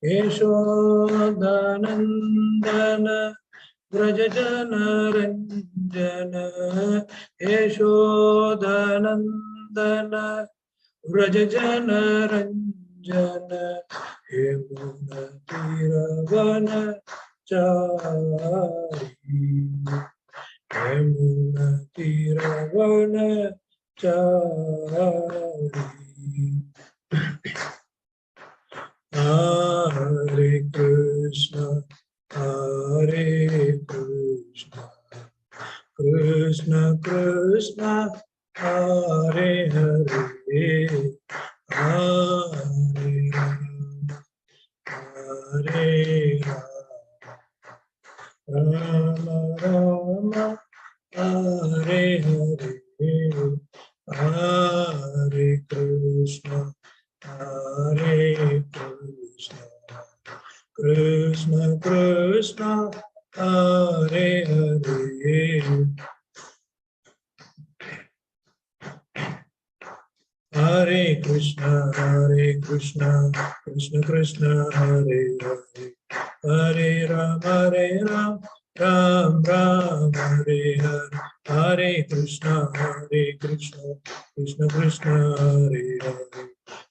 यशोदानन्दन व्रज जनरञ्जन यशोदानन्दन व्रज जनरञ्जन यमुना तीरवन चारि यमुना तीरवन चारि Hare Krishna Krishna Krishna Hare Hare Hare Rama Hare Rama Rama Hare Hare Hare Krishna Krishna Krishna Hare Hare Hare Krishna Krishna Krishna Hare Hare Hare Rama Ram Ram Hare Hare Hare Krishna Krishna Krishna Hare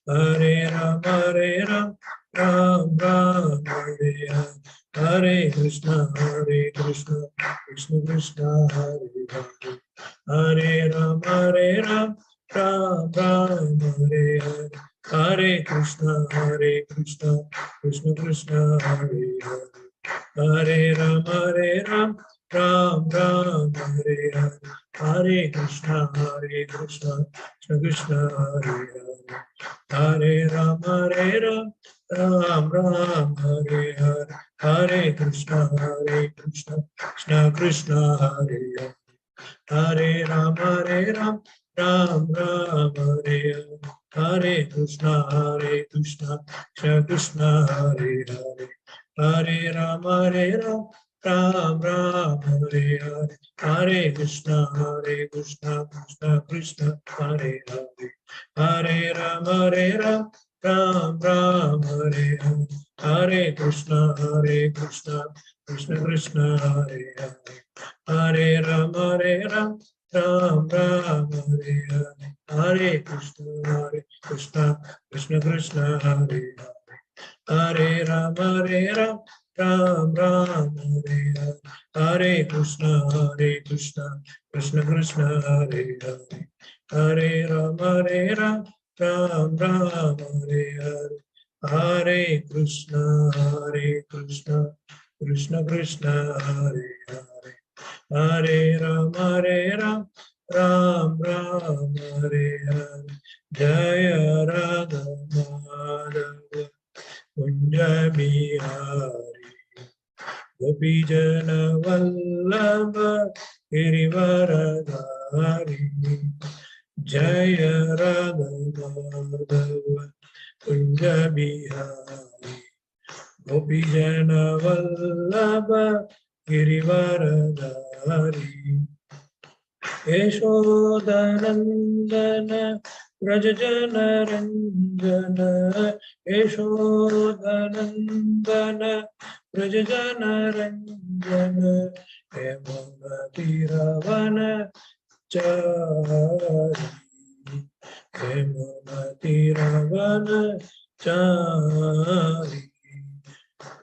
Hare Hare Rama Ram Ram Hare Hare Hare Krishna Krishna Krishna Hare Hare Hare Rama Ram Ram Hare Hare Hare Krishna Krishna Krishna Hare Hare Hare Rama Ram Ram Hare Hare Hare Krishna Krishna Krishna Hare Hare Hare Rama Ram Ram Hare Hare Hare Krishna Krishna Krishna Hare Hare Hare Rama Ram Ram Hare Hare Hare Krishna Krishna Krishna Hare Hare Hare Rama Ram Ram Hare Hare Hare Krishna Krishna Krishna Hare Hare Hare Rama Ram Ram Hare Hare Hare Krishna Krishna Krishna Hare Hare Hare Rama Ram Ram Hare Hare Hare Krishna Krishna Krishna Hare Hare Hare Rama Ram Ram Hare Hare Hare Krishna Krishna Krishna Hare Hare Hare Rama Ram Ram Hare Hare Hare Krishna Krishna Krishna Hare Hare Hare Rama Ram Ram Hare Hare Jaya Radha Madhava Kunja Bihari Gopijana Vallabha Girivaradhari Jaya Radha Madhava Kunja Bihari Gopijana Vallabha Girivaradhari Yashodanandana Vrajajana Ranjana Yashodanandana Vrajajana Ranjana Yamuna Tiravana Chari Yamuna Tiravana Chari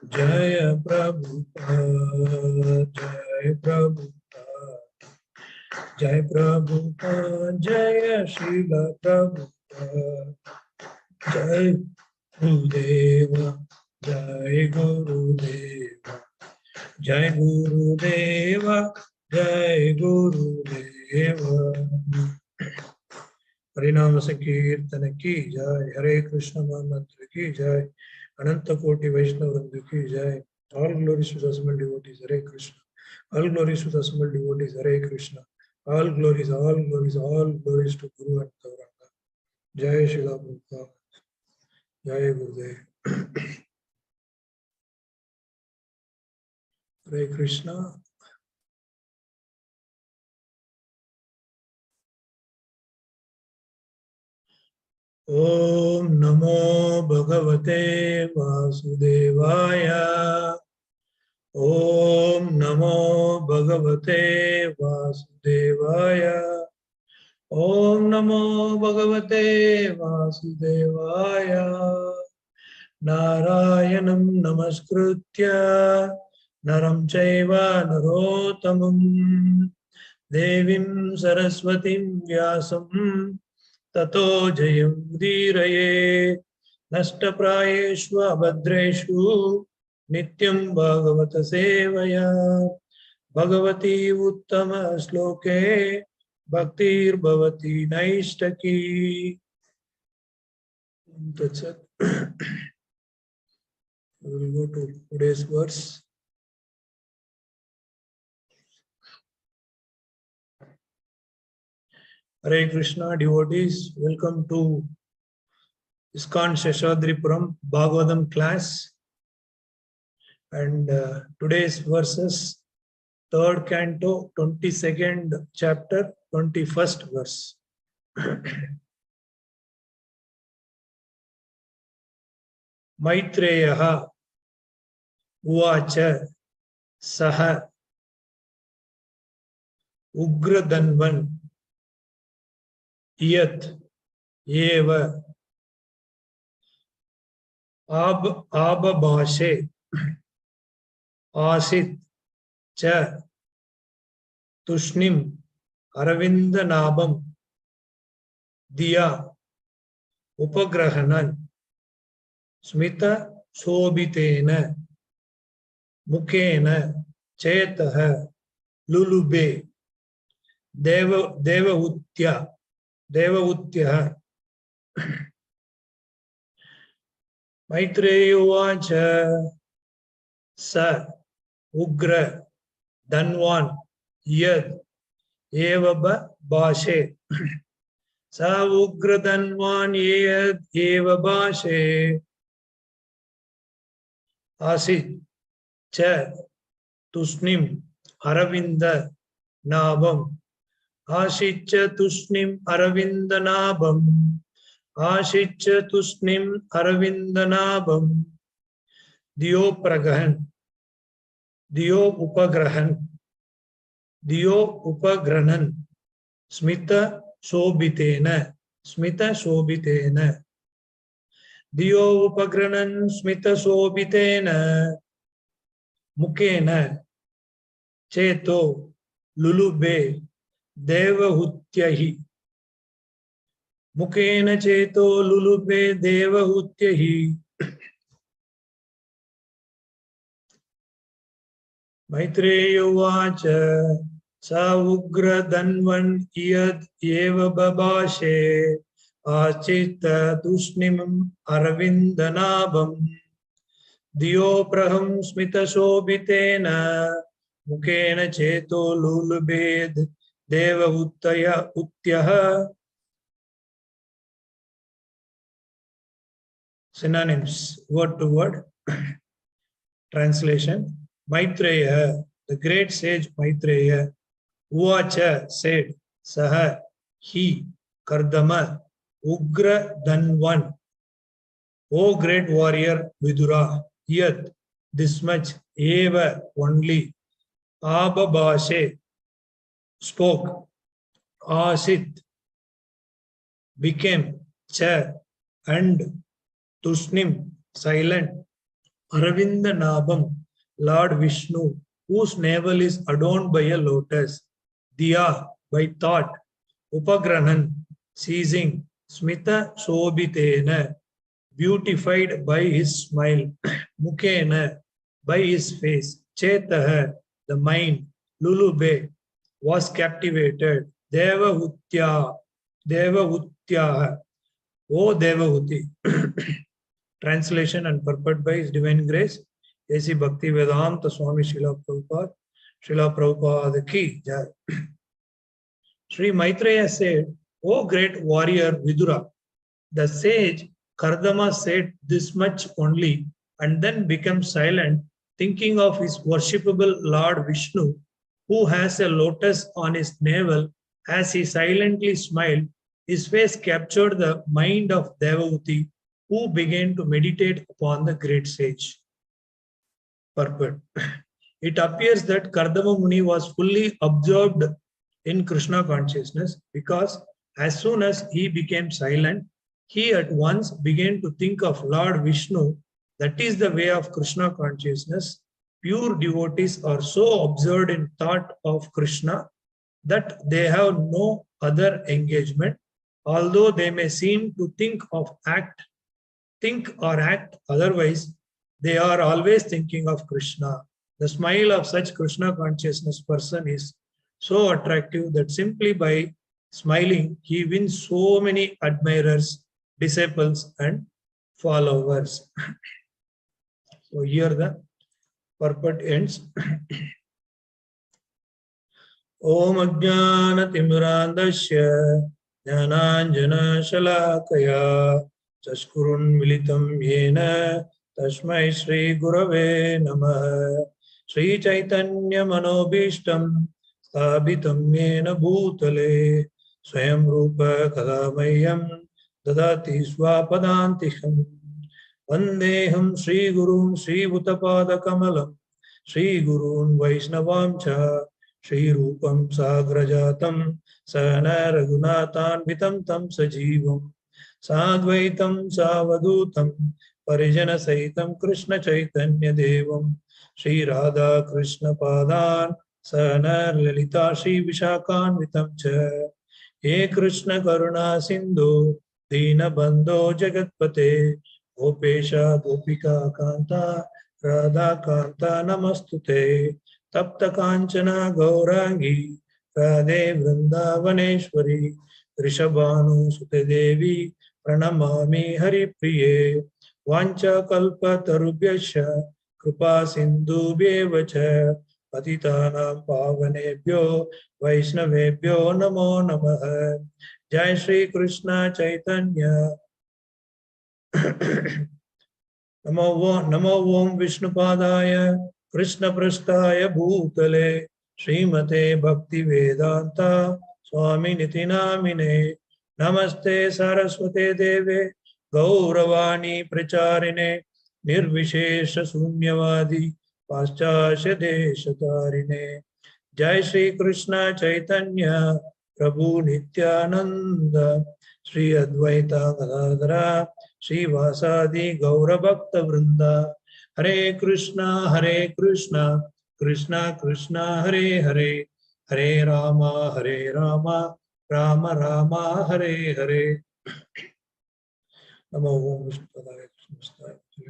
Jaya Prabhupada Jaya Prabhupada Jai Prabhupada, Jai Srila Prabhupada, Jai Gurudeva, Jai Gurudeva, Jai Gurudeva, Jai Gurudeva. Harinama Sankirtana ki Jai, Hare Krishna Mahamantra ki Jai, Ananta Koti Vaishnava Vrinda ki Jai. All glories to the assembled devotees, Hare Krishna. All glories to the assembled devotees, Hare Krishna. All glories to Guru and Gauranga. Jai Srila Prabhupada. Jai Gurudev. Hare Krishna. Om Namo Bhagavate Vasudevaya. Om Namo Bhagavate Vasudevaya. Om Namo Bhagavate Vasudevaya. Narayanam Namaskritya Naram Chaiva Narottamam Devim Saraswatim Vyasam Tato Jayam Udiraye Nashtaprayeshu Abhadreshu Nityam Bhagavata Sevaya Bhagavati Uttama Shloke Bhaktir Bhavati Naishtaki. That's it. We will go to today's verse. Hare Krishna devotees, welcome to ISKCON Seshadripuram Bhagavatam class. And today's verses, 3rd canto, 22nd chapter, 21st verse. Maitreyaha uvacha saha ugradanvan iyat eva ababashe asit cha tushnim aravindanabam diya upagrahanan smita sobitena mukena chetah lulube devautyah Maitreya uvacha sa ugra danvan yad eva bashe sa ugra danvan yad eva bashe asit cha tushnim aravinda nabam Ashitya tushnim aravindanabam Ashitya tushnim aravindanabam Diyo upagrahan Smita sobitena Diyo upagrahan smita sobitena Mukena cheto lulube devahutyahi Mukena cheto lulube devahutyahi. Maitreya uvacha sa ugra danvan iyad eva babashe achita tushnim aravindanabam diyo praham smita sobitena mukena cheto lulubed deva utyaha. Synonyms, word to word. Translation. Maitreya, the great sage Maitreya, uvacha said, saha, he, Kardama, Ugra Danvan, O great warrior Vidura, yet this much, eva only, ababashe, spoke, asit, became, cha, and tushnim, silent, Aravinda Nabam, Lord Vishnu, whose navel is adorned by a lotus, Diya, by thought, Upagrahan, seizing, Smita Sobitena, beautified by his smile, Mukena, by his face, Chetaha, the mind, Lulube, was captivated, Devahutya, O Devahuti. Translation and purport by His Divine Grace, A.C. Bhakti Vedanta Swami Srila Prabhupada ki jai. Sri Maitreya said, O great warrior Vidura, the sage Kardama said this much only and then became silent, thinking of his worshipable Lord Vishnu, who has a lotus on his navel, as he silently smiled, His face captured the mind of Devahuti, who began to meditate upon the great sage. Purport. It appears that Kardama Muni was fully absorbed in Krishna consciousness because as soon as he became silent, he at once began to think of Lord Vishnu. That is the way of Krishna consciousness. Pure devotees are so absorbed in thought of Krishna that they have no other engagement, although they may seem to think or act otherwise, they are always thinking of Krishna. The smile of such Krishna consciousness person is so attractive that simply by smiling, he wins so many admirers, disciples, and followers. So here the purport ends. Om Ajnana Timurandasya Jnananjana Shalakaya Chaskurun Militam Yena Tasmai Shri Gurave Namah Shri Chaitanya Manobishtam Sthabitam Yena Bhutale Swayam Rupa Kadamayam Dadati Swapadantikam Vandeham Shri Gurun Shri Bhutapada Kamalam Shri Gurun Vaishnavam Cha Shri Rupam Sagrajatam Sana Raghunathan Vitam Tam Sajivam Sadvaitam Savadutam Parijana Saitam Krishna Chaitanya Devam Shri Radha Krishna Padan Sana Lalita Shri Vishakan Vitam Cha He Krishna Karuna Sindhu Dina Bandho Jagatpate Gopesha Gopika Kanta Radha Kanta Namastute Tapta Kanchana Gaurangi Radhe Vrindavaneshwari Rishabhanu Sute Devi Pranamami Hari Priye Vancha Kalpa Tarubhyasya Kripa Sindhu Bhevacha Patitanam Pavanebhyo Vaishnavebhyo Namo Namaha Jai Shri Krishna Chaitanya Namo Om Vishnupadaya Krishna Prasthaya Bhutale Srimate Bhakti Vedanta Swami Nitinamine Namaste Saraswate Deve Gauravani Pracharine Nirvishesha Sunyavadi Paschasya Deshatarine Jai Shri Krishna Chaitanya Prabhu Nityananda Shri Advaita Gadadhara Shri Vasadi Gaura Bhakta Vrinda Hare Krishna, Krishna Krishna, Hare Hare, Hare Rama, Rama Rama, Hare Hare. Namo Om Vishnu Padaya Krishna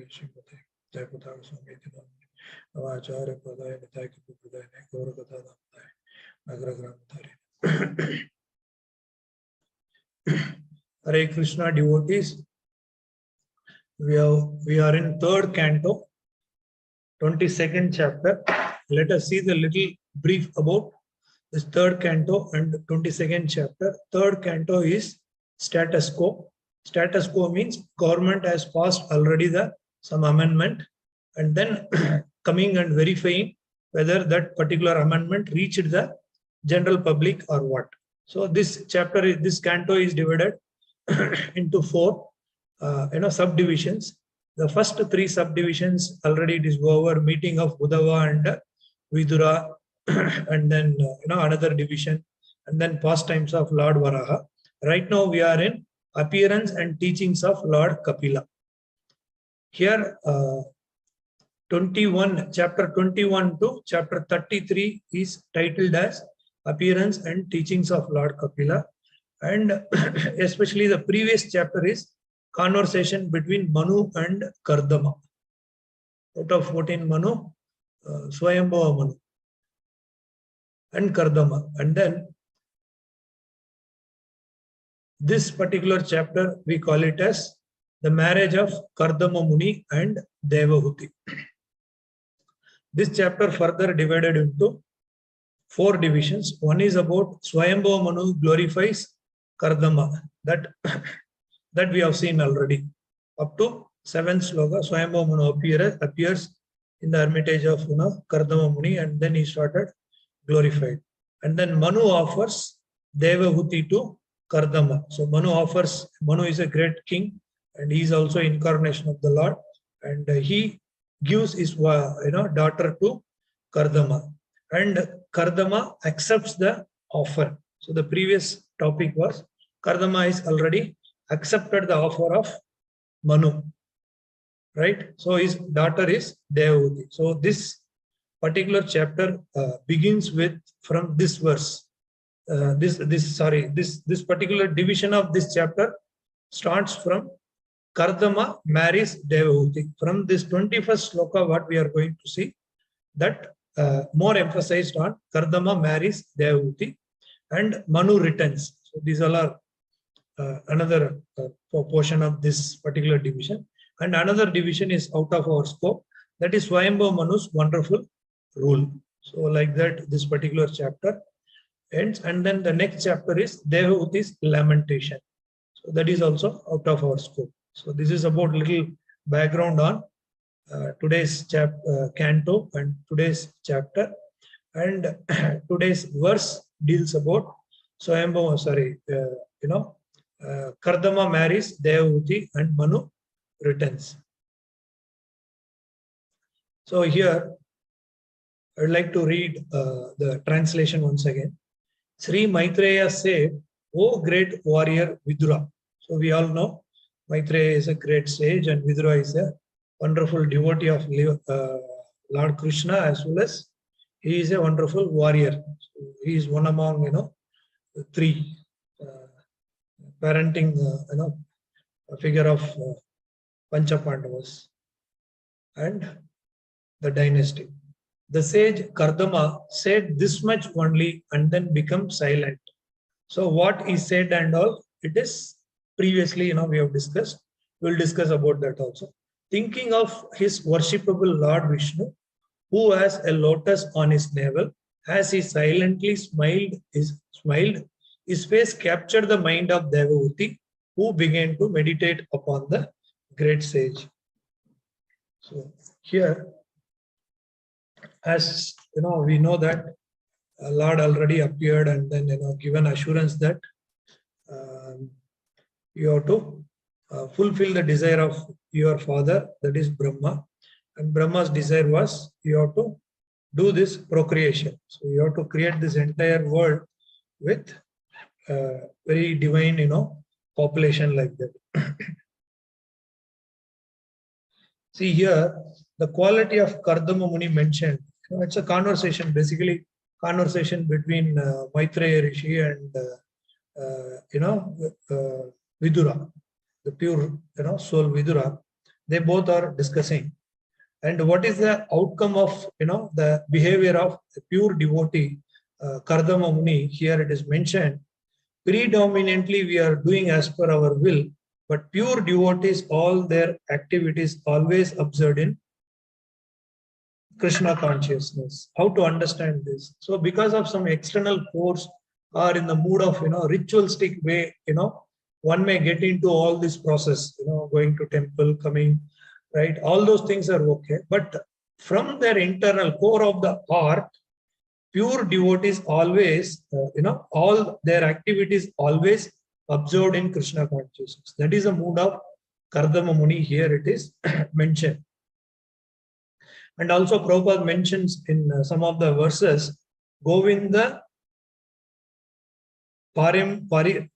Srimate Jai Padaya Swami Navacharya Padaya Nitai Kipu Padaya Gaura Katha Nagra Gram Hare Krishna devotees, we are in third canto, 22nd chapter. Let us see the little brief about this third canto and 22nd chapter. Third canto is status quo. Status quo means government has passed already some amendment and then coming and verifying whether that particular amendment reached the general public or what. So this chapter, this canto is divided into four subdivisions. The first three subdivisions already it is over, meeting of Uddhava and Vidura, and then another division, and then pastimes of Lord Varaha. Right now we are in appearance and teachings of Lord Kapila. Here chapter 21 to chapter 33 is titled as appearance and teachings of Lord Kapila, and especially the previous chapter is conversation between Manu and Kardama. Out of 14 Manu, Swayambhava Manu and Kardama. And then this particular chapter, we call it as the marriage of Kardama Muni and Devahuti. This chapter further divided into four divisions. One is about Swayambhava Manu glorifies Kardama. That we have seen already. Up to 7th sloka, Swayambhava Manu appears in the hermitage of Kardama Muni, and then he started glorified. And then Manu offers Devahuti to Kardama. So Manu is a great king, and he is also incarnation of the Lord, and he gives his daughter to Kardama, and Kardama accepts the offer. So the previous topic was Kardama is already accepted the offer of Manu, right? So his daughter is Devahuti. So this particular chapter begins with from this verse. This particular division of this chapter starts from Kardama marries Devahuti. From this 21st sloka, what we are going to see, that more emphasized on Kardama marries Devahuti and Manu returns. So these all are another portion of this particular division. And another division is out of our scope, that is Swayambhu Manu's wonderful rule. So like that, this particular chapter ends, and then the next chapter is Devahuti's lamentation. So that is also out of our scope. So this is about little background on today's canto and today's chapter, and today's verse deals about Kardama marries Devahuti and Manu returns. So here I would like to read the translation once again. Sri Maitreya said, "O great warrior Vidura." So we all know Maitreya is a great sage, and Vidura is a wonderful devotee of Lord Krishna, as well as he is a wonderful warrior. So he is one among three parenting a figure of Pancha Pandavas and the dynasty. The sage Kardama said this much only and then become silent. So what he said and all, it is previously we have discussed. We will discuss about that also. Thinking of his worshipable Lord Vishnu, who has a lotus on his navel, as he silently smiled, his face captured the mind of Devahuti, who began to meditate upon the great sage. So here, as we know that Lord already appeared and then given assurance that you have to fulfill the desire of your father, that is Brahma, and Brahma's desire was you have to do this procreation. So you have to create this entire world with very divine population like that. See here, the quality of Kardama Muni mentioned. It's a conversation, basically conversation between Maitreya Rishi and Vidura, the pure soul Vidura. They both are discussing, and what is the outcome of the behavior of the pure devotee Kardama Muni? Here it is mentioned, predominantly we are doing as per our will, but pure devotees, all their activities always observed in Krishna consciousness. How to understand this? So because of some external force or in the mood of ritualistic way, one may get into all this process, going to temple, coming, right? All those things are okay. But from their internal core of the heart, pure devotees always, all their activities always observed in Krishna consciousness. That is the mood of Kardama Muni. Here it is mentioned. And also Prabhupada mentions in some of the verses, Govinda Parirambita.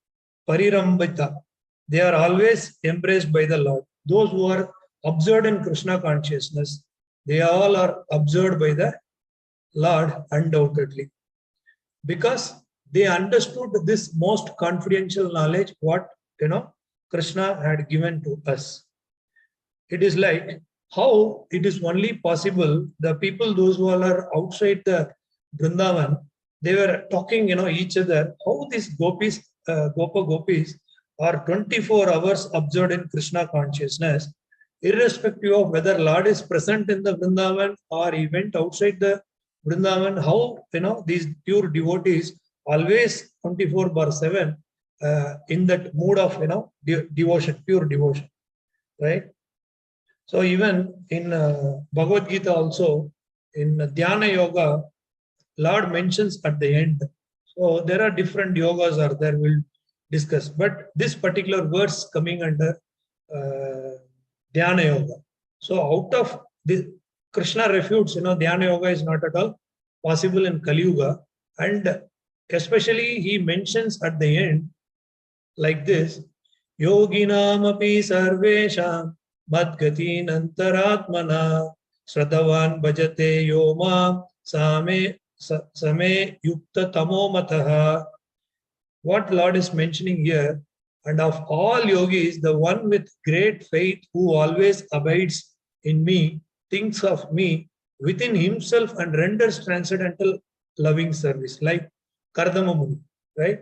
They are always embraced by the Lord. Those who are observed in Krishna consciousness, they all are observed by the Lord undoubtedly. Because they understood this most confidential knowledge, what Krishna had given to us. It is like how it is only possible, the people, those who are outside the Vrindavan, they were talking, each other, how these gopis, gopis are 24 hours observed in Krishna consciousness, irrespective of whether Lord is present in the Vrindavan or he went outside the Vrindavan, how, these pure devotees always 24/7 in that mood of, devotion, pure devotion, right? So even in Bhagavad Gita also, in Dhyana Yoga, Lord mentions at the end. So there are different yogas are there. We'll discuss. But this particular verse coming under Dhyana Yoga. So out of this, Krishna refutes, Dhyana Yoga is not at all possible in Kali Yuga. And especially he mentions at the end like this, Yoginam api sarvesham madgatin antaratmana Sradavan bhajate yoma same yukta tamo mataha. What Lord is mentioning here, and of all yogis, the one with great faith who always abides in me, thinks of me within himself and renders transcendental loving service, like Kardama Muni, right?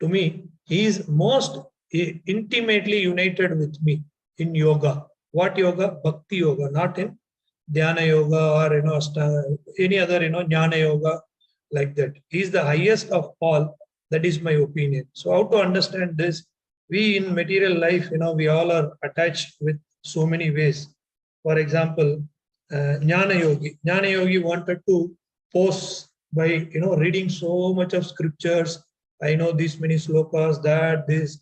To me, he is most intimately united with me in yoga. What yoga? Bhakti yoga, not in Dhyana yoga or any other Jnana yoga, like that. He is the highest of all. That is my opinion. So how to understand this? We in material life, we all are attached with so many ways. For example, Jnana Yogi. Jnana Yogi wanted to pose by reading so much of scriptures. I know this many slokas,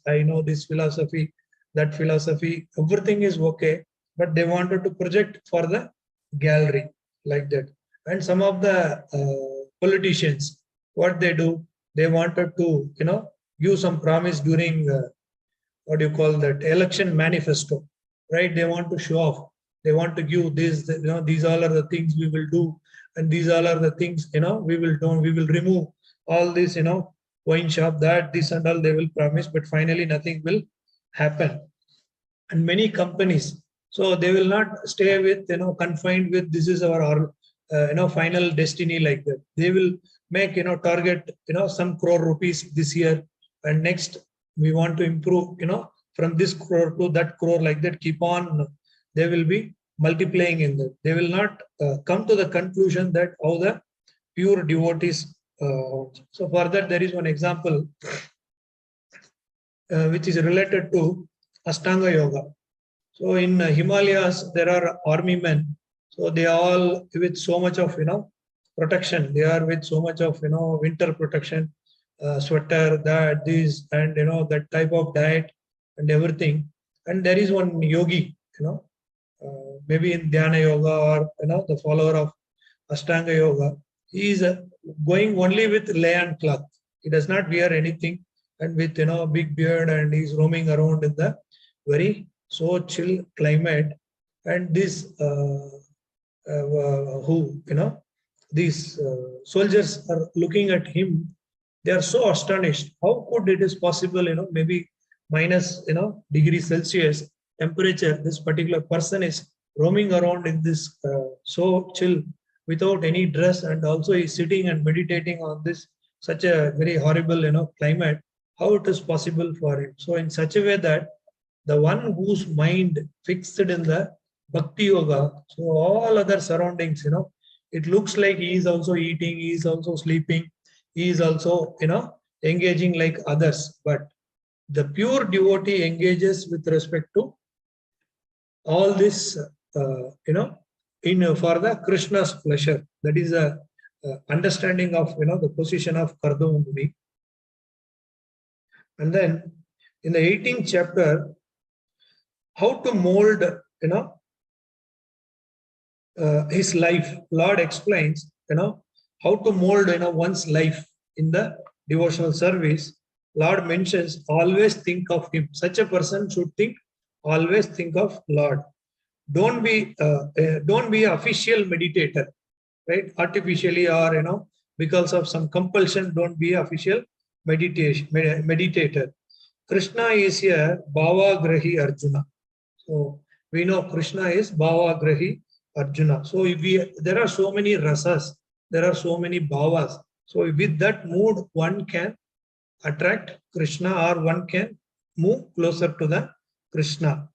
I know this philosophy, that philosophy. Everything is okay, but they wanted to project for the gallery, like that. And some of the politicians, what they do, they wanted to give some promise during what do you call that, election manifesto, right? They want to show off, they want to give this, these all are the things we will do, and these all are the things we will remove all this, wine shop, that, this and all they will promise, but finally nothing will happen. And many companies, so they will not stay with confined with this is our final destiny, like that. They will make target some crore rupees this year, and next we want to improve from this crore to that crore, like that. Keep on, they will be multiplying in that. They will not come to the conclusion that how the pure devotees. So for that, there is one example which is related to Ashtanga Yoga. So in Himalayas, there are army men. So they all with so much of protection. They are with so much of winter protection, sweater, that, this, and that type of diet and everything. And there is one yogi, maybe in Dhyana Yoga or the follower of Ashtanga Yoga. He is going only with layan cloth. He does not wear anything, and with big beard, and he's roaming around in the very so chill climate. And this these soldiers are looking at him. They are so astonished. How could it is possible? Maybe minus degrees Celsius temperature. This particular person is roaming around in this so chill without any dress, and also is sitting and meditating on this such a very horrible climate. How it is possible for him? So in such a way that the one whose mind fixed in the Bhakti Yoga, so all other surroundings, it looks like he is also eating, he is also sleeping, he is also, engaging like others. But the pure devotee engages with respect to all this, for the Krishna's pleasure. That is a understanding of, the position of Kardama Muni. And then in the 18th chapter, how to mold, his life. Lord explains, how to mold, one's life in the devotional service. Lord mentions, always think of him. Such a person should always think of Lord. Don't be official meditator, right? Artificially or, because of some compulsion, don't be official meditator. Krishna is here, Bhava Grahi Arjuna. So we know Krishna is Bhava Grahi Arjuna. So there are so many rasas, there are so many bhavas. So with that mood, one can attract Krishna, or one can move closer to the Krishna.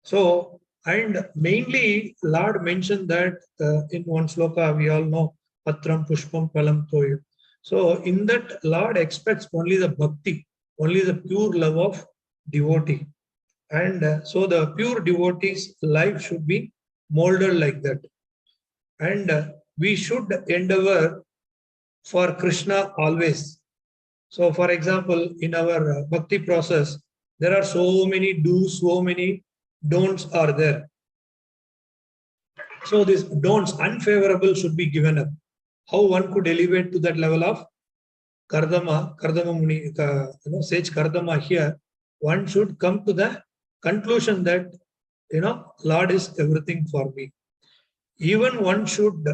So, and mainly Lord mentioned that in one sloka, we all know Patram Pushpam Palam Toyu. So in that, Lord expects only the bhakti, only the pure love of devotee. And so the pure devotee's life should be molded like that. And we should endeavor for Krishna always. So for example, in our bhakti process, there are so many do's, so many don'ts are there. So these don'ts, unfavorable, should be given up. How one could elevate to that level of Kardama Muni, sage Kardama here, one should come to the conclusion that, Lord is everything for me. Even one should,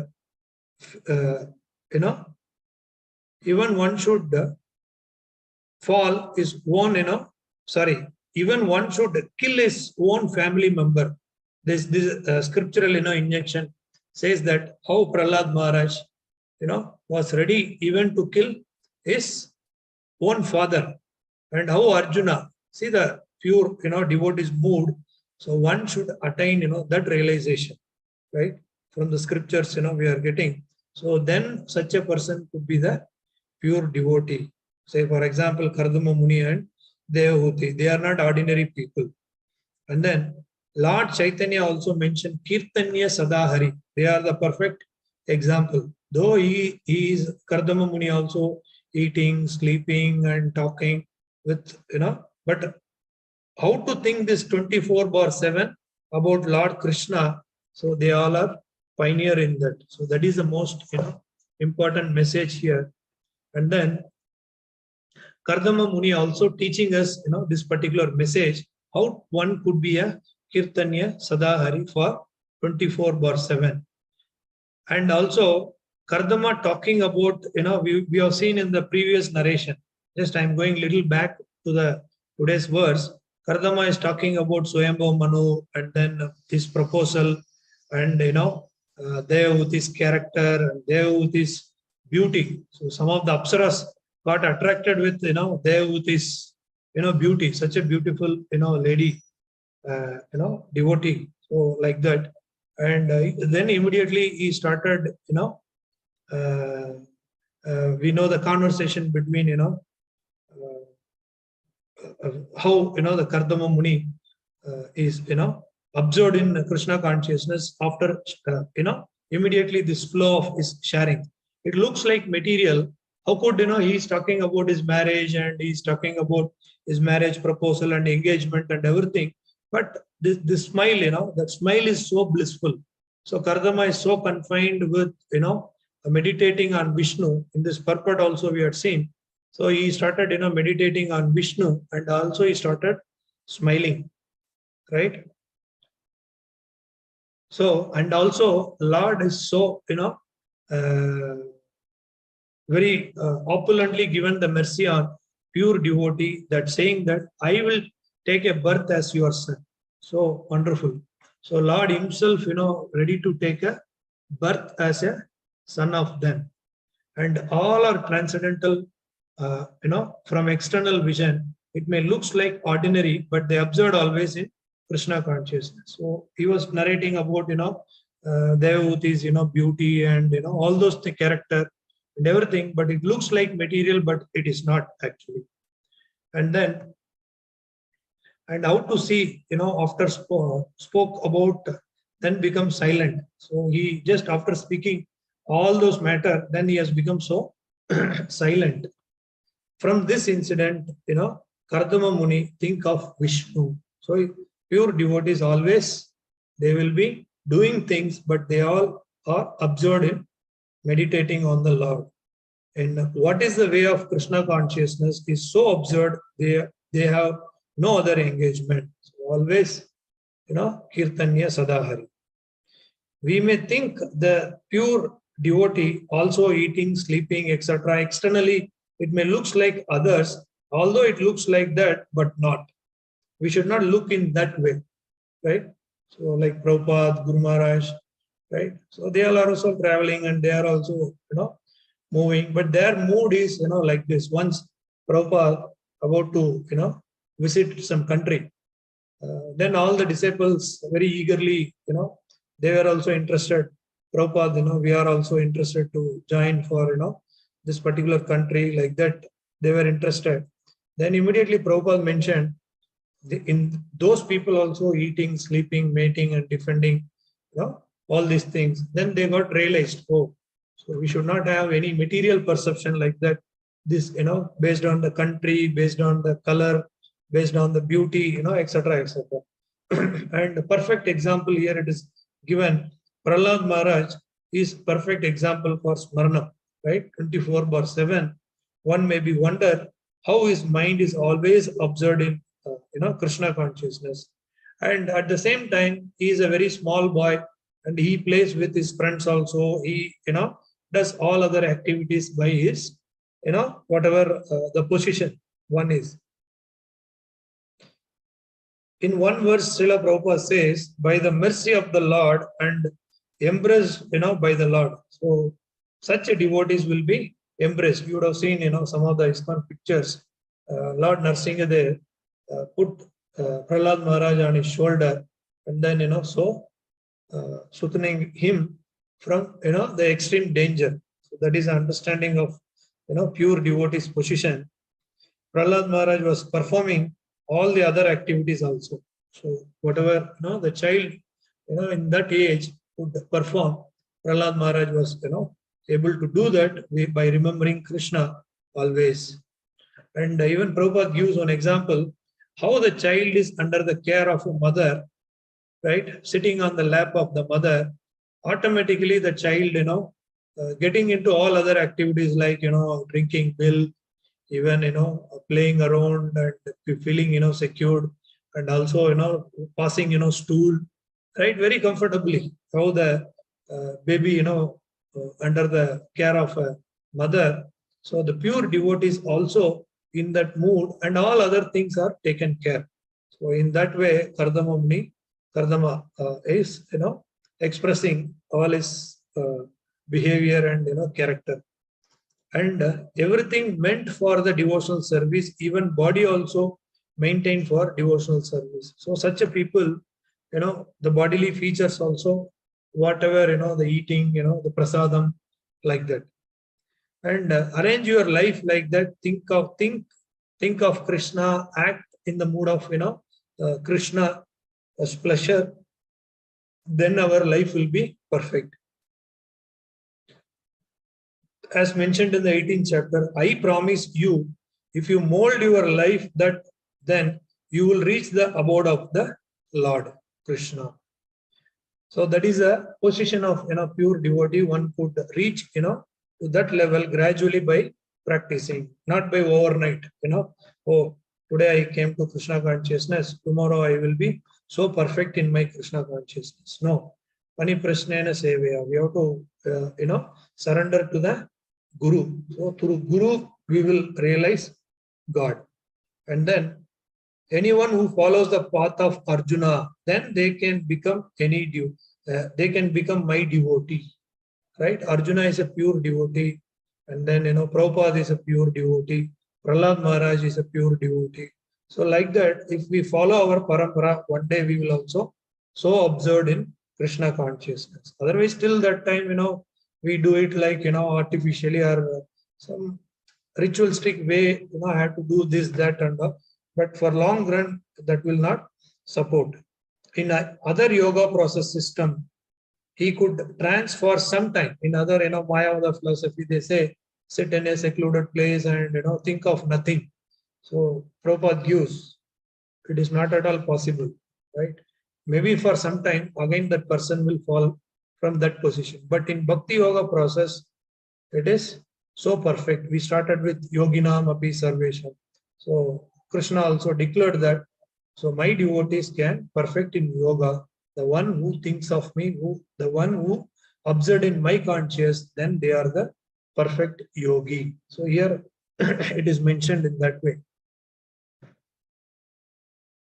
even one should fall his own, even one should kill his own family member. This scriptural, injection says that how Prahlad Maharaj, was ready even to kill his own father, and how Arjuna, see the pure, devotees moved. So one should attain, that realization, right? From the scriptures, we are getting. So then such a person could be the pure devotee. Say, for example, Kardama Muni and Devahuti, they are not ordinary people. And then Lord Chaitanya also mentioned Kirtanya Sadahari. They are the perfect example. Though he is Kardama Muni also eating, sleeping, and talking with, but how to think this 24/7 about Lord Krishna. So they all are pioneer in that. So that is the most, important message here. And then Kardama Muni also teaching us, this particular message, how one could be a Kirtanya Sadahari for 24/7. And also Kardama talking about, we have seen in the previous narration. Just I'm going little back to the today's verse. Kardama is talking about Swayambhav Manu and then his proposal and, Devavuti's character and Devavuti's beauty. So some of the Apsaras got attracted with, Devavuti's, beauty, such a beautiful, lady, devotee. So like that. And then immediately he started, we know the conversation between, how, the Kardama Muni is, absorbed in Krishna consciousness after, immediately this flow of his sharing. It looks like material. How could, he's talking about his marriage and he's talking about his marriage proposal and engagement and everything. But this smile, that smile is so blissful. So Kardama is so confined with, meditating on Vishnu. In this purport also we had seen. So he started, meditating on Vishnu and also he started smiling, right? So, and also Lord is so, very opulently given the mercy on pure devotee, that saying that I will take a birth as your son. So wonderful. So Lord himself, ready to take a birth as a son of them. And all are transcendental, from external vision. It may looks like ordinary, but they observed always in Krishna consciousness. So he was narrating about, Devavuti's, beauty and, all those the character and everything, but it looks like material, but it is not actually. And then, and how to see, after spoke about, then become silent. So he just after speaking all those matter, then he has become so silent. From this incident, Kardama Muni think of Vishnu. So pure devotees always, they will be doing things, but they all are absorbed in meditating on the Lord. And what is the way of Krishna consciousness is so absurd, they have no other engagement. So always, Kirtanya Sadahari. We may think the pure devotee also eating, sleeping, etc. Externally, it may looks like others, although it looks like that, but not. We should not look in that way, right? So like Prabhupada, Guru Maharaj, right? So they are also traveling and they are also, moving, but their mood is, like this. Once Prabhupada about to, visit some country, then all the disciples very eagerly, they were also interested. Prabhupada, we are also interested to join for, this particular country, like that. They were interested. Then immediately Prabhupada mentioned, in those people also eating, sleeping, mating, and defending, all these things. Then they got realized, oh, so we should not have any material perception like that. this, based on the country, based on the color, based on the beauty, etc., etc. And the perfect example here it is given. Prahlad Maharaj is perfect example for Smarana, right? 24/7. One may be wonder how his mind is always absorbed in, Krishna consciousness. And at the same time, he is a very small boy and he plays with his friends also. He, does all other activities by his, whatever the position one is. In one verse, Srila Prabhupada says, by the mercy of the Lord and embraced, by the Lord. So such a devotees will be embraced. You would have seen, some of the ISKCON pictures. Lord Narsinga there put Prahlad Maharaj on his shoulder and then, soothing him from, the extreme danger. So that is the understanding of, pure devotee's position. Prahlad Maharaj was performing all the other activities also. So whatever, the child, in that age would perform, Prahlad Maharaj was, able to do that by remembering Krishna always. And even Prabhupada gives one example, how the child is under the care of a mother, right? Sitting on the lap of the mother, automatically the child, getting into all other activities like, drinking milk, even, playing around and feeling, secured, and also, passing, stool, right? Very comfortably. How the baby, under the care of a mother. So the pure devotees also in that mood and all other things are taken care. So in that way, Kardama is, expressing all his behavior and, character. And everything meant for the devotional service, even body also maintained for devotional service. So such a people, the bodily features also, whatever, the eating, the prasadam, like that. And arrange your life like that. Think of Krishna, act in the mood of, Krishna as pleasure. Then our life will be perfect. As mentioned in the 18th chapter, I promise you, if you mold your life that, then you will reach the abode of the Lord Krishna. So that is a position of, pure devotee. One could reach, to that level gradually by practicing, not by overnight. Oh, today I came to Krishna consciousness, tomorrow I will be so perfect in my Krishna consciousness. No. Paniprasnena seveya. We have to, surrender to the Guru. So through Guru, we will realize God. And then anyone who follows the path of Arjuna, then they can become they can become my devotee. Right? Arjuna is a pure devotee. And then, Prabhupada is a pure devotee. Prahlad Maharaj is a pure devotee. So like that, if we follow our parampara, one day we will also so absorbed in Krishna consciousness. Otherwise, till that time, we do it like, artificially or some ritualistic way, I have to do this, that, and all. But for long run, that will not support. In other yoga process system, he could trance for some time. In other, Mayavada philosophy, they say, sit in a secluded place and, think of nothing. So Prabhupada gives, it is not at all possible, right? Maybe for some time, again, that person will fall from that position. But in Bhakti Yoga process, it is so perfect. We started with Yoginam Api Sarvesham. So Krishna also declared that, so my devotees can perfect in yoga. The one who thinks of me, the one who observed in my conscious, then they are the perfect yogi. So here it is mentioned in that way.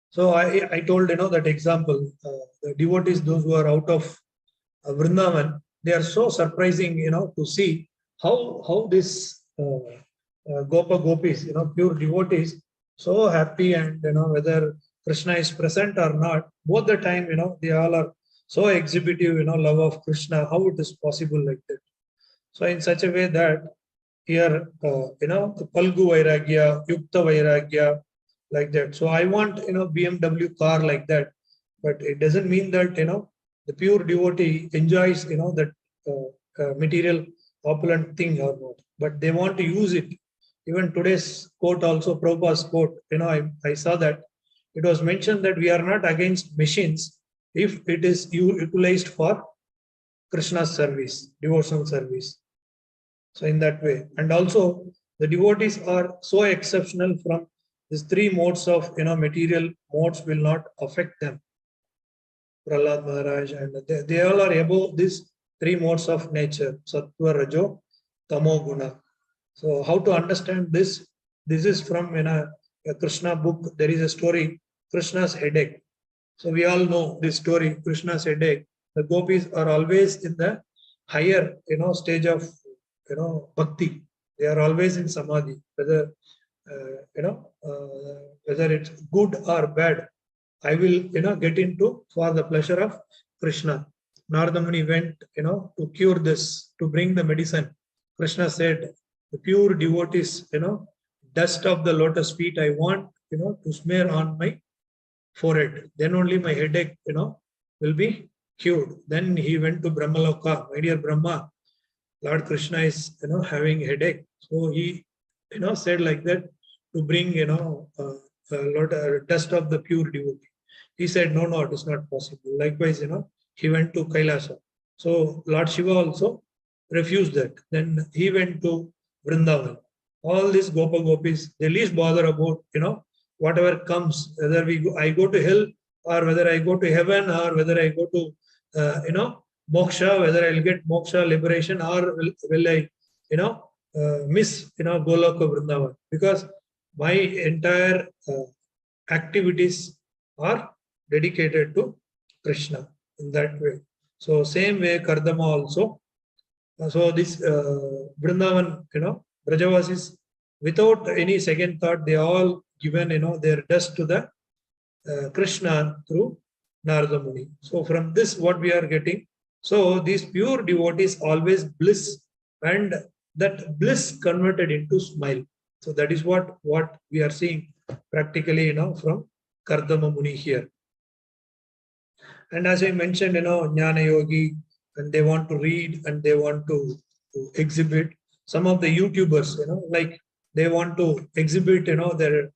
So I told, that example, the devotees, those who are out of Vrindavan, they are so surprising, to see how this Gopa Gopis, pure devotees, so happy, and whether Krishna is present or not, both the time, they all are so exhibitive, love of Krishna. How it is possible like that? So in such a way that here, the Palgu Vairagya, Yukta Vairagya, like that. So I want, BMW car like that, but it doesn't mean that, the pure devotee enjoys, that material opulent thing or not, but they want to use it, Even today's quote also, Prabhupada's quote, I saw that it was mentioned that we are not against machines if it is utilized for Krishna's service, devotional service. So in that way, and also the devotees are so exceptional from these three modes of material modes will not affect them. Prahlad Maharaj, and they all are above these three modes of nature, Sattva, Rajo, Tamo, Guna. So how to understand this? This is from a Krishna book. There is a story, Krishna's headache. So we all know this story, Krishna's headache. The gopis are always in the higher, stage of, bhakti. They are always in samadhi. Whether, whether it's good or bad, I will, get into for the pleasure of Krishna. Narada Muni went, to cure this, to bring the medicine. Krishna said, the pure devotees, dust of the lotus feet, I want, to smear on my forehead. Then only my headache, will be cured. Then he went to Brahmaloka. My dear Brahma, Lord Krishna is, having headache. So he, said like that to bring, dust of the pure devotee. He said, no, it is not possible. Likewise, he went to Kailasa. So Lord Shiva also refused that. Then he went to Vrindavan. All these Gopa Gopis, they least bother about, whatever comes, whether I go to hell or whether I go to heaven or whether I go to, moksha, whether I'll get moksha, liberation, or will I, miss, Goloka Vrindavan. Because my entire activities are dedicated to Krishna in that way. So same way Kardama also. So this Vrindavan, Brajavasis, without any second thought, they all given, their dust to the Krishna through Narada Muni. So from this, what we are getting, so these pure devotees always bliss, and that bliss converted into smile. So that is what we are seeing practically, from Kardama Muni here. And as I mentioned, Jnana Yogi, and they want to read and they want to exhibit. Some of the YouTubers, like they want to exhibit, their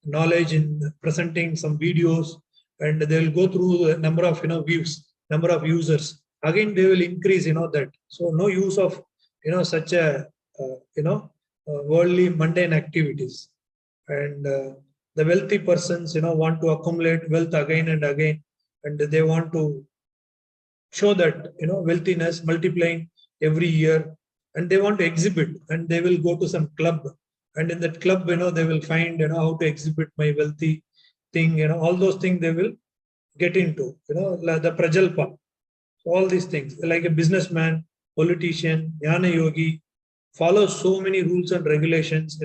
knowledge in presenting some videos, and they will go through the number of, views, number of users. Again, they will increase, that. So no use of, such a, worldly mundane activities. And the wealthy persons, want to accumulate wealth again and again, and they want to show that, wealthiness multiplying every year, and they want to exhibit, and they will go to some club, and in that club, they will find, how to exhibit my wealthy thing, all those things they will get into, like the prajalpa. So all these things, like a businessman, politician, jnana yogi, follows so many rules and regulations,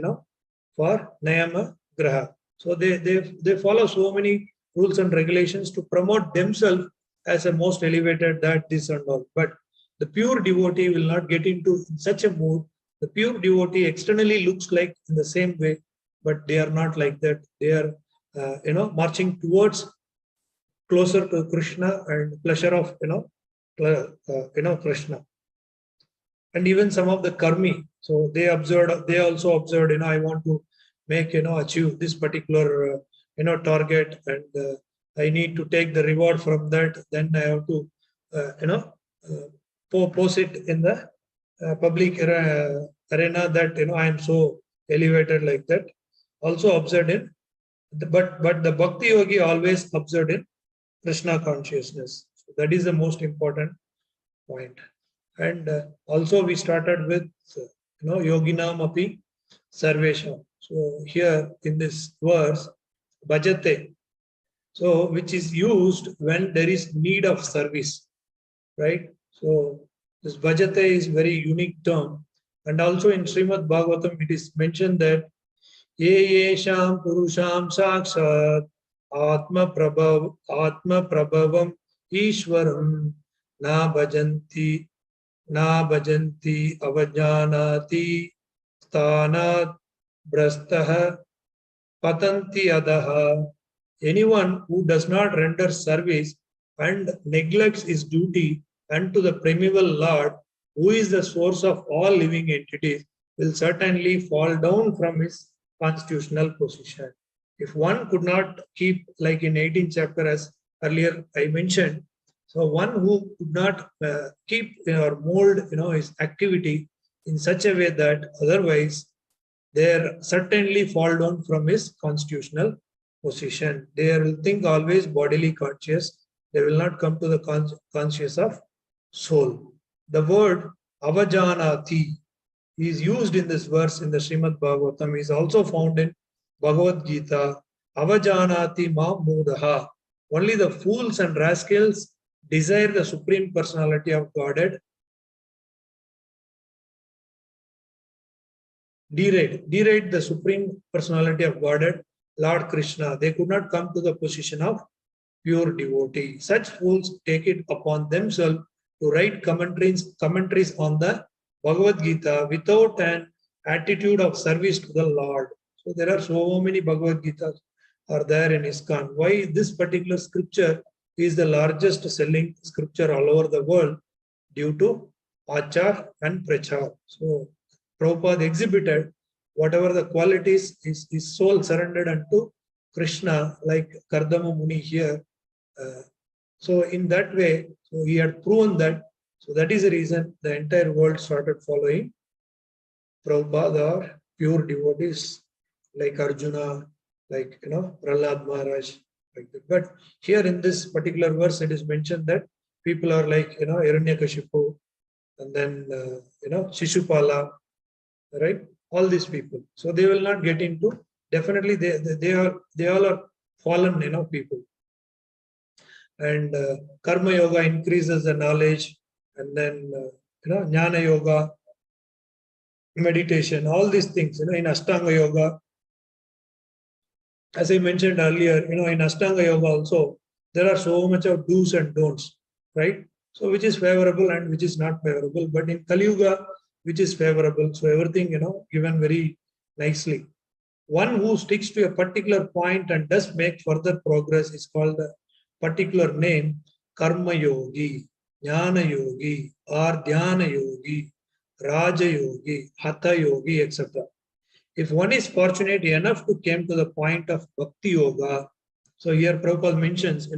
for Nayama Graha. So they follow so many rules and regulations to promote themselves as a most elevated, that, this and all. But the pure devotee will not get into such a mood. The pure devotee externally looks like in the same way, but they are not like that. They are, marching towards closer to Krishna and pleasure of, Krishna. And even some of the karmi, so they also observed, I want to make, achieve this particular, target, and I need to take the reward from that. Then I have to, post it in the public arena that, I am so elevated like that. Also observed in, but the Bhakti Yogi always observed in Krishna consciousness. So that is the most important point. And also we started with, Yoginam api sarvesham. So here in this verse, bhajate, so which is used when there is need of service, right? So this bhajate is very unique term. And also in Srimad Bhagavatam, it is mentioned that ye yesham purusham sakshat atma prabhavam ishwaram na bhajanti avajnanati sthanat brastah patanti adaha. Anyone who does not render service and neglects his duty unto the primeval Lord, who is the source of all living entities, will certainly fall down from his constitutional position. If one could not keep, like in 18th chapter, as earlier I mentioned, so one who could not keep or mold, his activity in such a way that otherwise they certainly fall down from his constitutional position. They will think always bodily conscious. They will not come to the conscious of soul. The word avajanati is used in this verse in the Srimad Bhagavatam, is also found in Bhagavad Gita. Avajanati ma mudaha. Only the fools and rascals desire the Supreme Personality of Godhead. Deride the Supreme Personality of Godhead, Lord Krishna. They could not come to the position of pure devotee. Such fools take it upon themselves to write commentaries on the Bhagavad Gita without an attitude of service to the Lord. So there are so many Bhagavad Gitas are there in ISKCON. Why this particular scripture is the largest selling scripture all over the world? Due to Achar and Prachar. So Prabhupada exhibited whatever the qualities, his soul surrendered unto Krishna, like Kardama Muni here. So in that way, so he had proven that. So that is the reason the entire world started following Prabhupada, or pure devotees like Arjuna, like Prahlad Maharaj, like that. But here in this particular verse, it is mentioned that people are like Hiranyakashipu, and then Shishupala, right? All these people. So they will not get into. Definitely, they all are fallen people. And Karma Yoga increases the knowledge, and then Jnana Yoga, meditation, all these things. In Ashtanga Yoga, as I mentioned earlier, in Ashtanga Yoga also there are so much of do's and don'ts, right? So which is favorable and which is not favorable. But in Kali Yuga, which is favorable? So everything given very nicely. One who sticks to a particular point and does make further progress is called the particular name Karma Yogi, Jnana Yogi, or Dhyana Yogi, Raja Yogi, Hatha Yogi, etc. If one is fortunate enough to come to the point of Bhakti Yoga, so here Prabhupada mentions,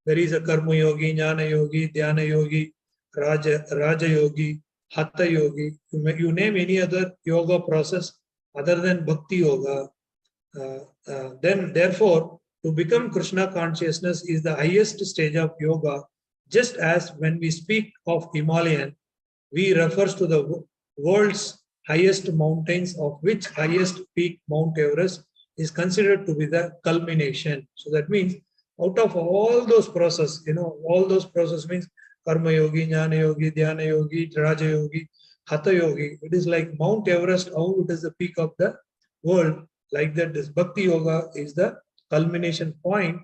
there is a Karma Yogi, Jnana Yogi, Dhyana Yogi, Raja Yogi, Hatha Yogi. You name any other yoga process other than Bhakti Yoga. Then therefore, to become Krishna consciousness is the highest stage of yoga. Just as when we speak of Himalayan, we refer to the world's highest mountains, of which highest peak, Mount Everest, is considered to be the culmination. So that means out of all those processes, all those processes means Karma Yogi, Jnana Yogi, Dhyana Yogi, Raja Yogi, Hatha Yogi. It is like Mount Everest, how it is the peak of the world. Like that, this Bhakti Yoga is the culmination point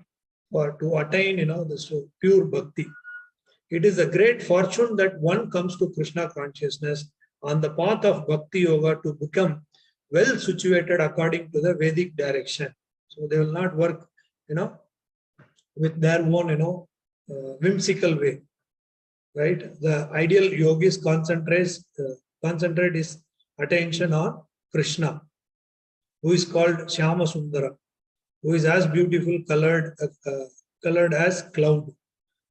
for to attain, this pure Bhakti. It is a great fortune that one comes to Krishna consciousness on the path of Bhakti Yoga to become well situated according to the Vedic direction. So they will not work, with their own, whimsical way, right? The ideal yogis concentrate his attention on Krishna, who is called Shyama Sundara, who is as beautiful colored as cloud,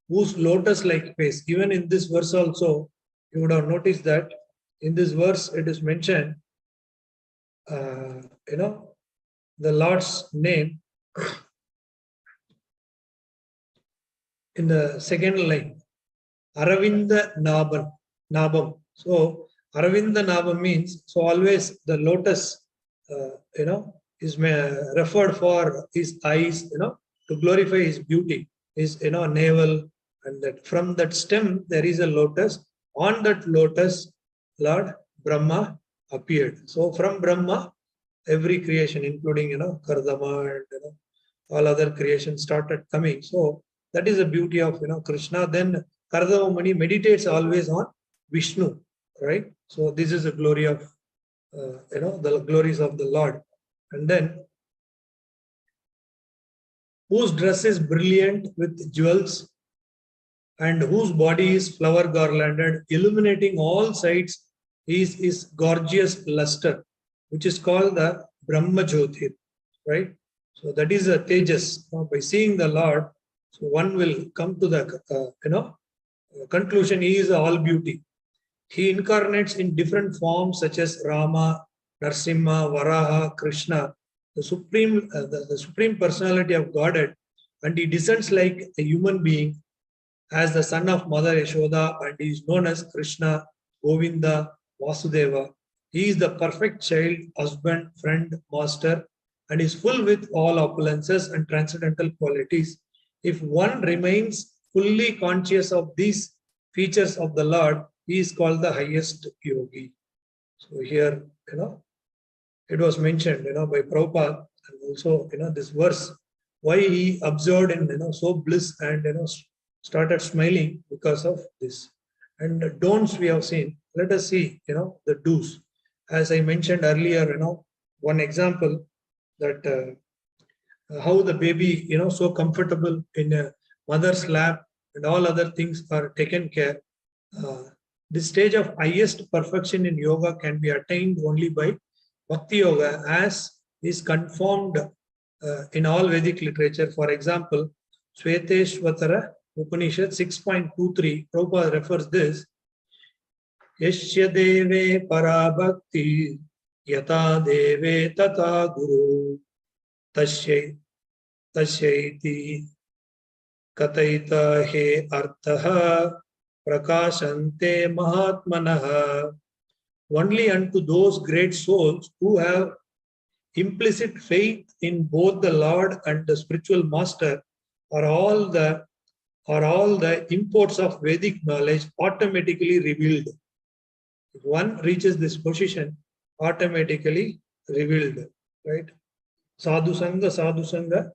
whose lotus-like face. Even in this verse also, you would have noticed that in this verse it is mentioned, the Lord's name in the second line, Aravinda Nabam. So Aravinda Nabam means, so always the lotus, is referred for his eyes, to glorify his beauty, his, navel, and that from that stem there is a lotus. On that lotus, Lord Brahma appeared. So from Brahma, every creation, including, Kardama and, all other creations started coming. So that is the beauty of, Krishna. Then Kardama Muni meditates always on Vishnu, right? So this is the glory of, the glories of the Lord. And then, whose dress is brilliant with jewels and whose body is flower garlanded, illuminating all sides is his gorgeous luster, which is called the Brahma Jyotir, right? So that is a tejas. By seeing the Lord, so one will come to the conclusion. He is all beauty. He incarnates in different forms such as Rama, Narsimha, Varaha, Krishna, the supreme personality of Godhead, and he descends like a human being as the son of Mother Yashoda, and he is known as Krishna, Govinda, Vasudeva. He is the perfect child, husband, friend, master, and is full with all opulences and transcendental qualities. If one remains fully conscious of these features of the Lord, he is called the highest yogi. So here, it was mentioned, by Prabhupada, and also, this verse, why he observed and, so bliss and, started smiling because of this. And the don'ts we have seen. Let us see, the do's. As I mentioned earlier, one example that how the baby, so comfortable in a mother's lap and all other things are taken care. This stage of highest perfection in yoga can be attained only by Bhakti Yoga, as is confirmed in all Vedic literature. For example, Sveteshvatara Upanishad 6.23, Prabhupada refers this, Yashya deve para bhakti yata deve tata guru tasyaiti kataita he arthaha prakashante mahatmanaha. Only unto those great souls who have implicit faith in both the Lord and the spiritual master are all the imports of Vedic knowledge automatically revealed. If one reaches this position, automatically revealed, right? Sadhu Sangha,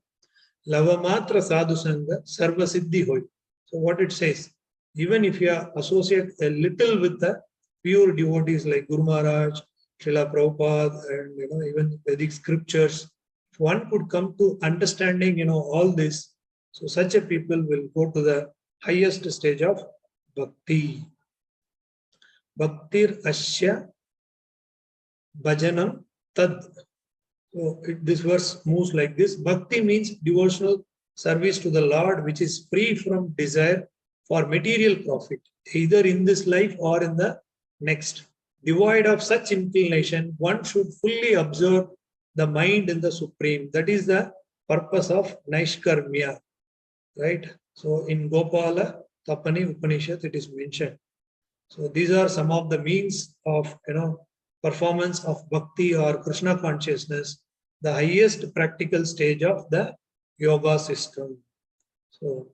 Lavamatra Sadhu Sangha, Sarva Siddhi Hoy. So what it says, even if you associate a little with the pure devotees like Guru Maharaj, Srila Prabhupada, and even Vedic scriptures, if one could come to understanding, all this, so such a people will go to the highest stage of bhakti. Bhaktir Asya Bhajanam Tad. So this verse moves like this. Bhakti means devotional service to the Lord, which is free from desire for material profit, either in this life or in the next. Devoid of such inclination, one should fully observe the mind in the Supreme. That is the purpose of Naishkarmya, right? So in Gopala Tapani Upanishad, it is mentioned. So these are some of the means of, performance of bhakti or Krishna consciousness, the highest practical stage of the yoga system. So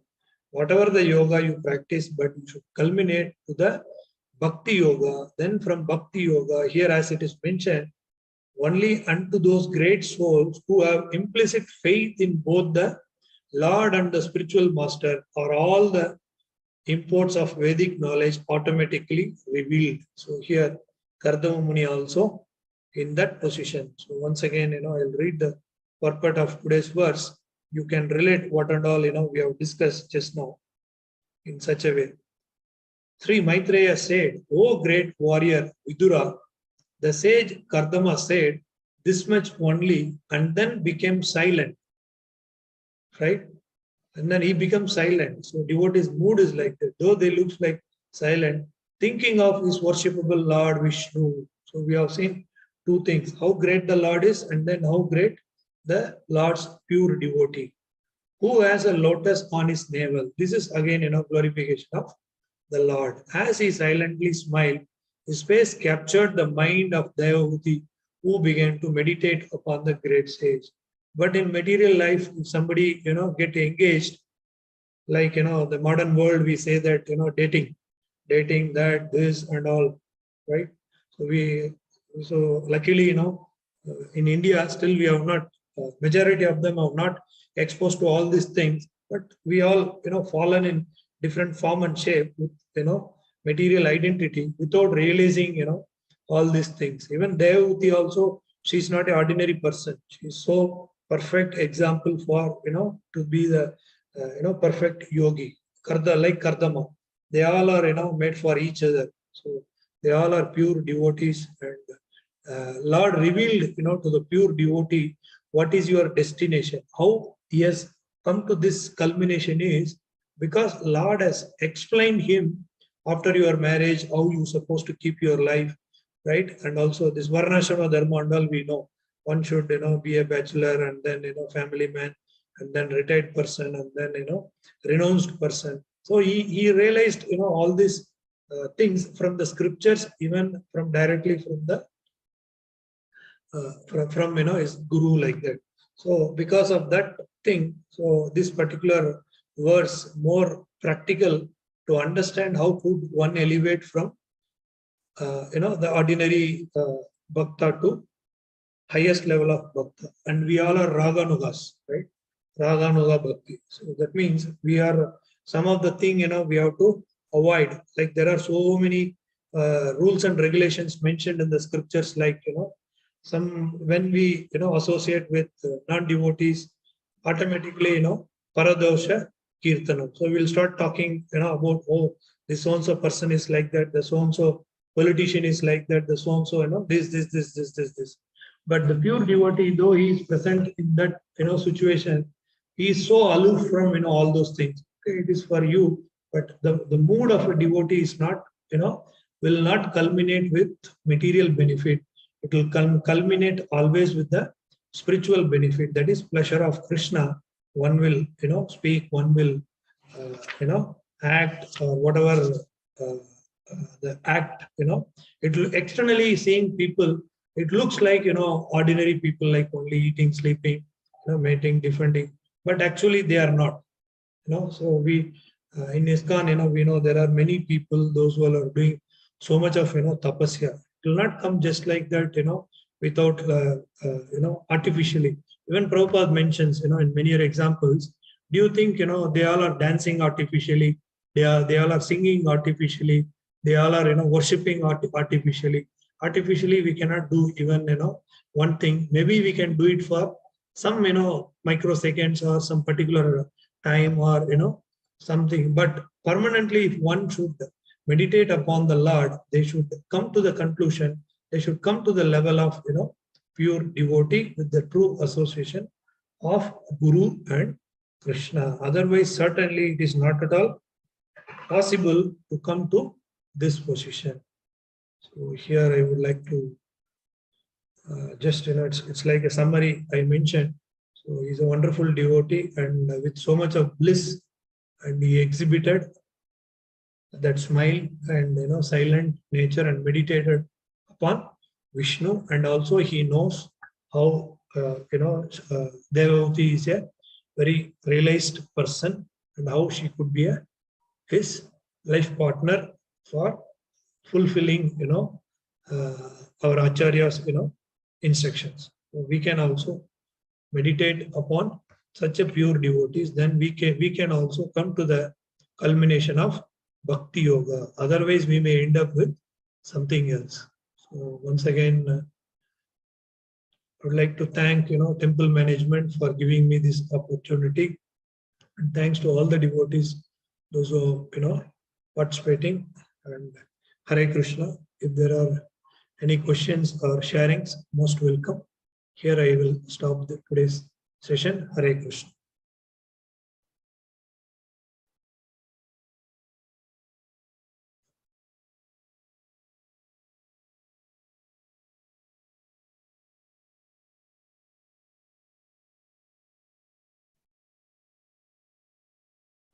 whatever the yoga you practice, but you should culminate to the Bhakti Yoga. Then from Bhakti Yoga, here as it is mentioned, only unto those great souls who have implicit faith in both the Lord and the spiritual master are all the imports of Vedic knowledge automatically revealed. So here, Kardama Muni also in that position. So once again, I'll read the purport of today's verse. You can relate what and all, we have discussed just now in such a way. Sri Maitreya said, O great warrior Vidura, the sage Kardama said this much only and then became silent. Right? And then he becomes silent. So devotee's mood is like that. Though they look like silent, thinking of his worshipable Lord Vishnu. So we have seen two things, how great the Lord is and then how great the Lord's pure devotee, who has a lotus on his navel. This is again, glorification of the Lord. As he silently smiled, his face captured the mind of Devahuti, who began to meditate upon the great sage. But in material life, if somebody, get engaged, like, the modern world, we say that, dating that, this and all, right? So luckily, in India, still we have not, majority of them have not exposed to all these things, but we all, fallen in different form and shape with, material identity without realizing, all these things. Even Devahuti also, she's not an ordinary person. She's so perfect example for, to be the, perfect yogi. Like Kardama. They all are, made for each other. So They all are pure devotees, and Lord revealed, to the pure devotee what is your destination. How he has come to this culmination is because Lord has explained him after your marriage how you supposed to keep your life, right? And also this Varnashrama Dharma and all we know. One should, be a bachelor and then, family man and then retired person and then, renounced person. So he realized, all these things from the scriptures, even from directly from the from his guru like that. So because of that thing, so this particular verse more practical to understand how could one elevate from the ordinary bhakta to highest level of bhakta. And we all are raganugas, right? Raganuga bhakti. So that means we are some of the thing we have to avoid. Like there are so many rules and regulations mentioned in the scriptures, like some when we associate with non-devotees, automatically paradosha kirtanam. So we'll start talking about, oh, this so and so person is like that, the so and so politician is like that, the so and so this. But the pure devotee, though he is present in that situation, he is so aloof from all those things. Okay, it is for you, but the mood of a devotee is not will not culminate with material benefit. It will culminate always with the spiritual benefit, that is pleasure of Krishna. One will speak, one will act, or whatever the act, it will externally seeing people, it looks like ordinary people, like only eating, sleeping, mating, defending, but actually they are not. So we in ISKCON, we know there are many people, those who are doing so much of tapasya. It will not come just like that, without artificially. Even Prabhupada mentions, in many examples. Do you think they all are dancing artificially? They all are singing artificially. They all are worshipping artificially. Artificially, we cannot do even one thing. Maybe we can do it for some microseconds or some particular time, or something. But permanently, if one should meditate upon the Lord, they should come to the conclusion. They should come to the level of pure devotee with the true association of Guru and Krishna. Otherwise, certainly it is not at all possible to come to this position. So here I would like to just it's like a summary I mentioned. So he's a wonderful devotee and with so much of bliss, and he exhibited that smile and silent nature and upon Vishnu, and also he knows how Devavati is a very realized person and how she could be his life partner for fulfilling our Acharya's instructions. So we can also meditate upon such a pure devotees, then we can also come to the culmination of bhakti yoga. Otherwise, we may end up with something else. So once again, I would like to thank temple management for giving me this opportunity, and thanks to all the devotees, those who participating. And Hare Krishna. If there are any questions or sharings, most welcome. Here I will stop today's session. Hare Krishna.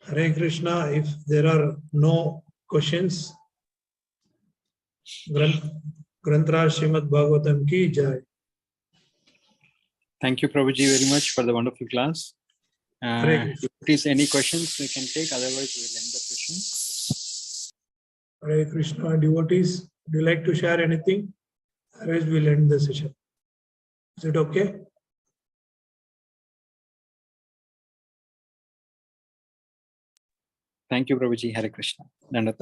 Hare Krishna. If there are no questions, Granthra Srimad Bhagavatam ki jai. Thank you, Prabhuji, very much for the wonderful class. If there's any questions we can take, otherwise we'll end the session. Hare Krishna. Devotees, would you like to share anything? Otherwise we'll end the session. Is it okay? Thank you, Prabhuji. Hare Krishna. Thanks.